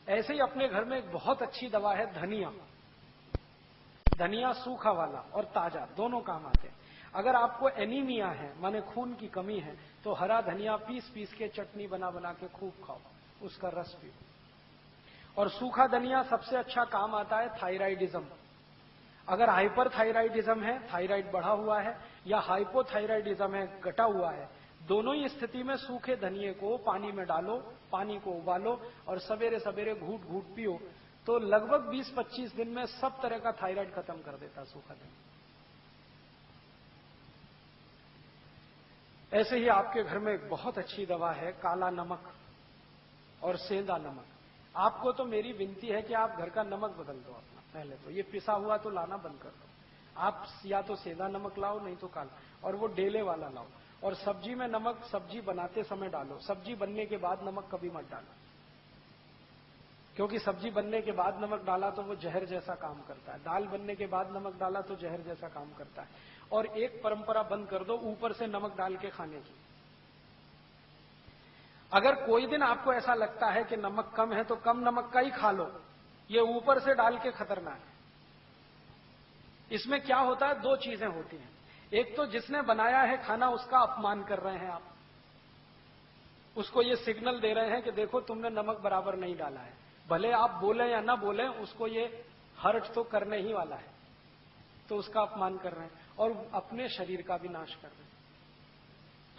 ऐसे ही अपने घर में एक बहुत अच्छी दवा है धनिया। धनिया सूखा वाला और ताजा दोनों काम आते हैं। अगर आपको एनीमिया है, माने खून की कमी है, तो हरा धनिया पीस पीस के चटनी बना बना के खूब खाओ, उसका रस पियो। और सूखा धनिया सबसे अच्छा काम आता है थायराइडिज्म। अगर हाइपरथायराइडिज्म है, थायराइड बढ़ा हुआ है, या हाइपोथायराइडिज्म है, घटा हुआ है, दोनों ही स्थिति में सूखे धनिये को पानी में डालो, पानी को उबालो और सवेरे सवेरे घूट घूट पियो, तो लगभग 20-25 दिन में सब तरह का थायराइड खत्म कर देता सूखा धनिया। ऐसे ही आपके घर में एक बहुत अच्छी दवा है काला नमक और सेंधा नमक। आपको तो मेरी विनती है कि आप घर का नमक बदल दो अपना। पहले तो ये पिसा हुआ तो लाना बंद कर दो। आप या तो सेंधा नमक लाओ, नहीं तो काला, और वो डेले वाला लाओ। और सब्जी में नमक सब्जी बनाते समय डालो, सब्जी बनने के बाद नमक कभी मत डालो, क्योंकि सब्जी बनने के बाद नमक डाला तो वो जहर जैसा काम करता है। दाल बनने के बाद नमक डाला तो जहर जैसा काम करता है। और एक परंपरा बंद कर दो ऊपर से नमक डाल के खाने की। अगर कोई दिन आपको ऐसा लगता है कि नमक कम है तो कम नमक का ही खा लो, ये ऊपर से डाल के खतरनाक है। इसमें क्या होता है, दो चीजें होती हैं। एक तो जिसने बनाया है खाना उसका अपमान कर रहे हैं आप, उसको ये सिग्नल दे रहे हैं कि देखो तुमने नमक बराबर नहीं डाला है। भले आप बोले या ना बोले, उसको ये हर्ट तो करने ही वाला है, तो उसका अपमान कर रहे हैं और अपने शरीर का भी नाश कर रहे हैं।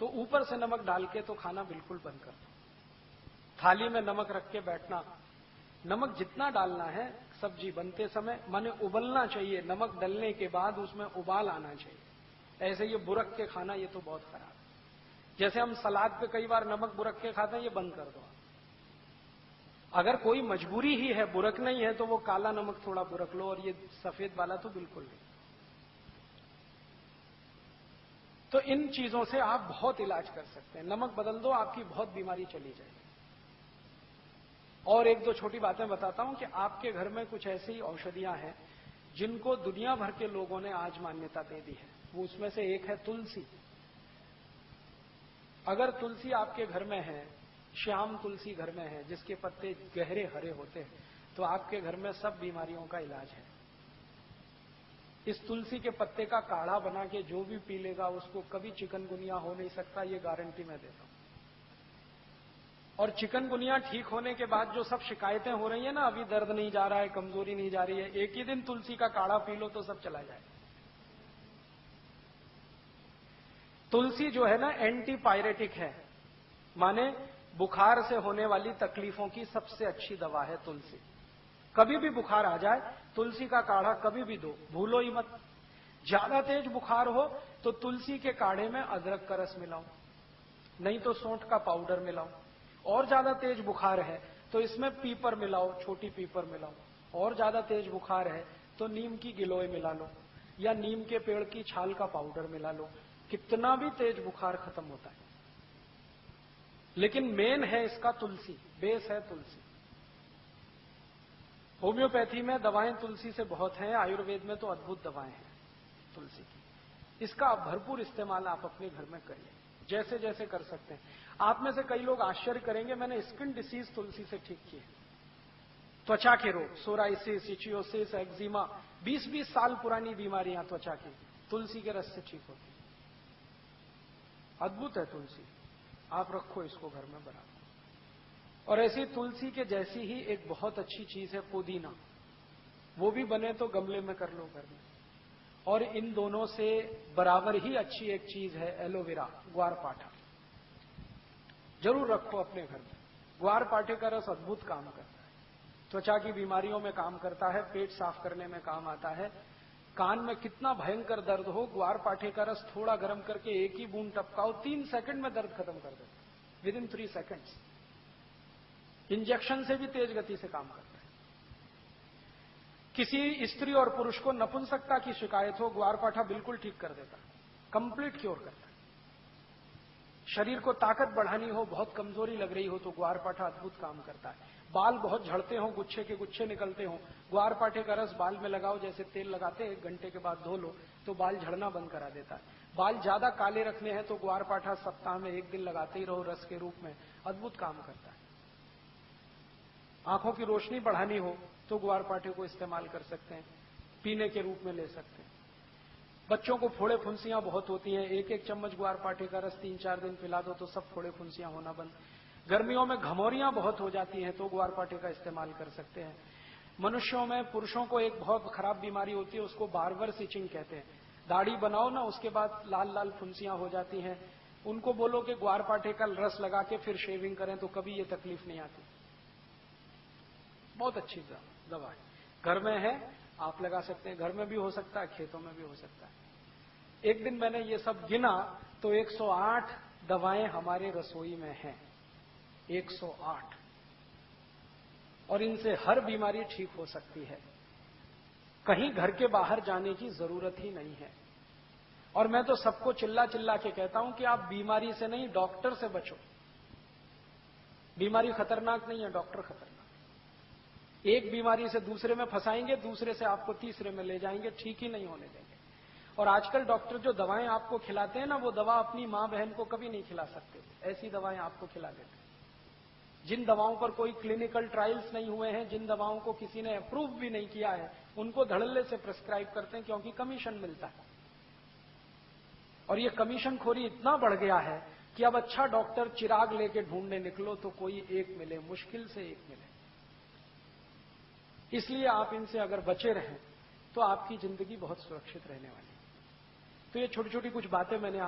तो ऊपर से नमक डाल के तो खाना बिल्कुल बंद कर दो। थाली में नमक रख के बैठना, नमक जितना डालना है सब्जी बनते समय, माने उबलना चाहिए, नमक डलने के बाद उसमें उबाल आना चाहिए। ऐसे ये बुरक के खाना ये तो बहुत खराब है। जैसे हम सलाद पे कई बार नमक बुरक के खाते हैं, ये बंद कर दो। अगर कोई मजबूरी ही है, बुरक नहीं है, तो वो काला नमक थोड़ा बुरक लो, और ये सफेद वाला तो बिल्कुल नहीं। तो इन चीजों से आप बहुत इलाज कर सकते हैं। नमक बदल दो, आपकी बहुत बीमारी चली जाएगी। और एक दो छोटी बातें बताता हूं कि आपके घर में कुछ ऐसी औषधियां हैं जिनको दुनिया भर के लोगों ने आज मान्यता दे दी है। वो उसमें से एक है तुलसी। अगर तुलसी आपके घर में है, श्याम तुलसी घर में है जिसके पत्ते गहरे हरे होते हैं, तो आपके घर में सब बीमारियों का इलाज है। इस तुलसी के पत्ते का काढ़ा बना के जो भी पी लेगा उसको कभी चिकनगुनिया हो नहीं सकता, ये गारंटी मैं देता हूं। और चिकनगुनिया ठीक होने के बाद जो सब शिकायतें हो रही है ना, अभी दर्द नहीं जा रहा है, कमजोरी नहीं जा रही है, एक ही दिन तुलसी का काढ़ा पी लो तो सब चला जाए। तुलसी जो है ना एंटीपायरेटिक है, माने बुखार से होने वाली तकलीफों की सबसे अच्छी दवा है तुलसी। कभी भी बुखार आ जाए, तुलसी का काढ़ा कभी भी दो, भूलो ही मत। ज्यादा तेज बुखार हो तो तुलसी के काढ़े में अदरक का रस मिलाओ, नहीं तो सौंठ का पाउडर मिलाओ। और ज्यादा तेज बुखार है तो इसमें पीपर मिलाओ, छोटी पीपर मिलाओ। और ज्यादा तेज बुखार है तो नीम की गिलोय मिला लो, या नीम के पेड़ की छाल का पाउडर मिला लो। कितना भी तेज बुखार खत्म होता है। लेकिन मेन है इसका तुलसी, बेस है तुलसी। होम्योपैथी में दवाएं तुलसी से बहुत हैं, आयुर्वेद में तो अद्भुत दवाएं हैं तुलसी की। इसका भरपूर इस्तेमाल आप अपने घर में करिए, जैसे जैसे कर सकते हैं। आप में से कई लोग आश्चर्य करेंगे, मैंने स्किन डिसीज तुलसी से ठीक किए। त्वचा के रोग, सोराइसिस, इचियोसिस, एक्जिमा, 20-20 साल पुरानी बीमारियां त्वचा की तुलसी के रस से ठीक होती। अद्भुत है तुलसी, आप रखो इसको घर में बना। और ऐसी तुलसी के जैसी ही एक बहुत अच्छी चीज है पुदीना, वो भी बने तो गमले में कर लो घर में। और इन दोनों से बराबर ही अच्छी एक चीज है एलोवेरा, ग्वारपाठा। जरूर रखो अपने घर में। ग्वारपाठे का रस अद्भुत काम करता है, त्वचा की बीमारियों में काम करता है, पेट साफ करने में काम आता है। कान में कितना भयंकर दर्द हो, ग्वारपाठे का रस थोड़ा गर्म करके एक ही बूंद टपकाओ, 3 सेकंड में दर्द खत्म कर देता है, विदिन 3 सेकंड्स। इंजेक्शन से भी तेज गति से काम करता है। किसी स्त्री और पुरुष को नपुंसकता की शिकायत हो, ग्वारपाठा बिल्कुल ठीक कर देता है, कंप्लीट क्योर करता है। शरीर को ताकत बढ़ानी हो, बहुत कमजोरी लग रही हो तो ग्वारपाठा अद्भुत काम करता है। बाल बहुत झड़ते हो, गुच्छे के गुच्छे निकलते हो, ग्वारपाठे का रस बाल में लगाओ, जैसे तेल लगाते 1 घंटे के बाद धो लो तो बाल झड़ना बंद करा देता है। बाल ज्यादा काले रखने हैं तो ग्वारपाठा सप्ताह में 1 दिन लगाते ही रहो रस के रूप में, अद्भुत काम करता है। आंखों की रोशनी बढ़ानी हो तो ग्वारपाठे को इस्तेमाल कर सकते हैं, पीने के रूप में ले सकते हैं। बच्चों को फोड़े फुंसियां बहुत होती हैं, एक एक चम्मच ग्वारपाठे का रस 3-4 दिन पिला दो तो सब फोड़े फुंसियां होना बंद। गर्मियों में घमौरियां बहुत हो जाती हैं तो ग्वारपाठे का इस्तेमाल कर सकते हैं। मनुष्यों में, पुरुषों को एक बहुत खराब बीमारी होती है, उसको बार्बर सिचिंग कहते हैं। दाढ़ी बनाओ ना, उसके बाद लाल लाल फुंसियां हो जाती हैं, उनको बोलो कि ग्वारपाठे का रस लगा के फिर शेविंग करें तो कभी ये तकलीफ नहीं आती। बहुत अच्छी दवा है, घर में है, आप लगा सकते हैं। घर में भी हो सकता है, खेतों में भी हो सकता है। एक दिन मैंने ये सब गिना तो 108 दवाएं हमारे रसोई में हैं, 108, और इनसे हर बीमारी ठीक हो सकती है। कहीं घर के बाहर जाने की जरूरत ही नहीं है। और मैं तो सबको चिल्ला चिल्ला के कहता हूं कि आप बीमारी से नहीं, डॉक्टर से बचो। बीमारी खतरनाक नहीं है, डॉक्टर खतरनाक। एक बीमारी से दूसरे में फंसाएंगे, दूसरे से आपको तीसरे में ले जाएंगे, ठीक ही नहीं होने देंगे। और आजकल डॉक्टर जो दवाएं आपको खिलाते हैं ना, वो दवा अपनी मां बहन को कभी नहीं खिला सकते, ऐसी दवाएं आपको खिला देते हैं। जिन दवाओं पर कोई क्लिनिकल ट्रायल्स नहीं हुए हैं, जिन दवाओं को किसी ने अप्रूव भी नहीं किया है, उनको धड़ल्ले से प्रिस्क्राइब करते हैं, क्योंकि कमीशन मिलता है। और ये कमीशन खोरी इतना बढ़ गया है कि अब अच्छा डॉक्टर चिराग लेके ढूंढने निकलो तो कोई एक मिले, मुश्किल से एक मिले। इसलिए आप इनसे अगर बचे रहें तो आपकी जिंदगी बहुत सुरक्षित रहने वाली है। तो ये छोटी छोटी कुछ बातें मैंने